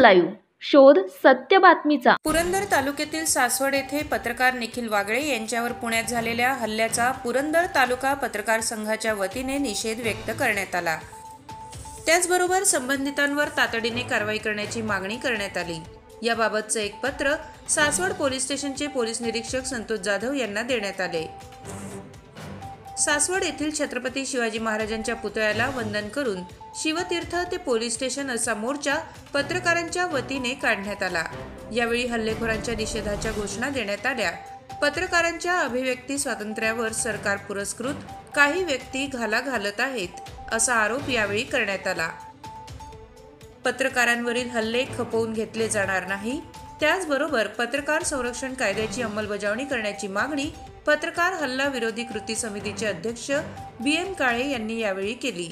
Live शोध सत्य बातमीचा। पुरंदर तालुक्यातील सासवड येथे पत्रकार निखिल वागळे यांच्यावर पुण्यात झालेल्या हल्ल्याचा पुरंदर तालुका पत्रकार संघाच्या वतीने निषेध व्यक्त करण्यात आला। त्याचबरोबर संबंधितांवर तातडीने कारवाई करण्याची मागणी करण्यात आली। याबाबतचे एक पत्र सासवड पोलीस स्टेशनचे पोलीस निरीक्षक संतोष जाधव यांना देण्यात आले। सासवड येथील छत्रपती शिवाजी महाराजांच्या पुतळ्याला वंदन करून शिवतीर्थ ते पोलीस स्टेशन असा मोर्चा पत्रकारांच्या वतीने काढण्यात आला। यावेळी हल्लेखोरांच्या निषेधाच्या घोषणा देण्यात आल्या। पत्रकारांच्या अभिव्यक्ती स्वातंत्र्यावर सरकार पुरस्कृत काही व्यक्ती घाला घालत आहेत असा आरोप यावेळी करण्यात आला। पत्रकारांवरील हल्ले खपवून घेतले जाणार नाही। त्याचबरोबर पत्रकार संरक्षण कायद्याची अंमलबजावणी करण्याची मागणी पत्रकार हल्ला विरोधी कृती समितीचे अध्यक्ष BM काळे यांनी यावेळी केली।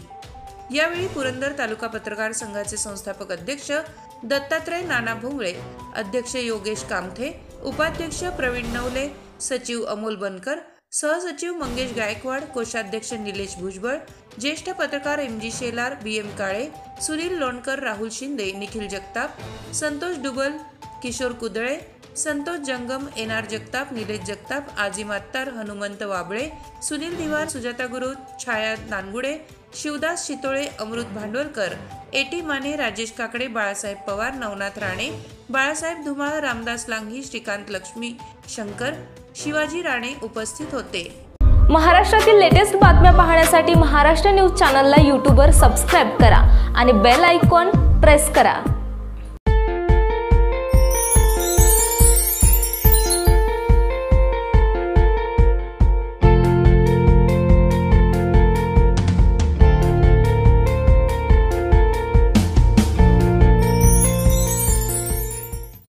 यावेळी पुरंदर तालुका पत्रकार संघाचे संस्थापक अध्यक्ष दत्तात्रय नाना भोंगळे, अध्यक्ष योगेश कामथे, उपाध्यक्ष प्रवीण नवले, सचिव अमोल बनकर, सहसचिव मंगेश गायकवाड, कोषाध्यक्ष निलेश भुजबळ, ज्येष्ठ पत्रकार MG शेलार, BM काळे, सुनील लोणकर, राहुल शिंदे, निखिल जगताप, संतोष डुबल, किशोर कुदळे, संतोष जंगम, NR Jagtap, Nilesh Jagtap, Azim Attar, Hanumant Wable, Sunil Deewaar, Sujata Guru, Chhaya Nangude, Shivdas Shitole, Amrut Bhandwalkar, AT Mane, Rajesh Kakade, Balasaheb Pawar, Navnath Rane, Balasaheb Dhumal, Ramdas लांघी, Shrikant Lakshmi Shankar, Shivaji Rane उपस्थित होते। महाराष्ट्रातील लेटेस्ट बातम्या पाहण्यासाठी महाराष्ट्र न्यूज चॅनलला यूट्यूबवर सबस्क्राइब करा आणि बेल आयकॉन प्रेस करा।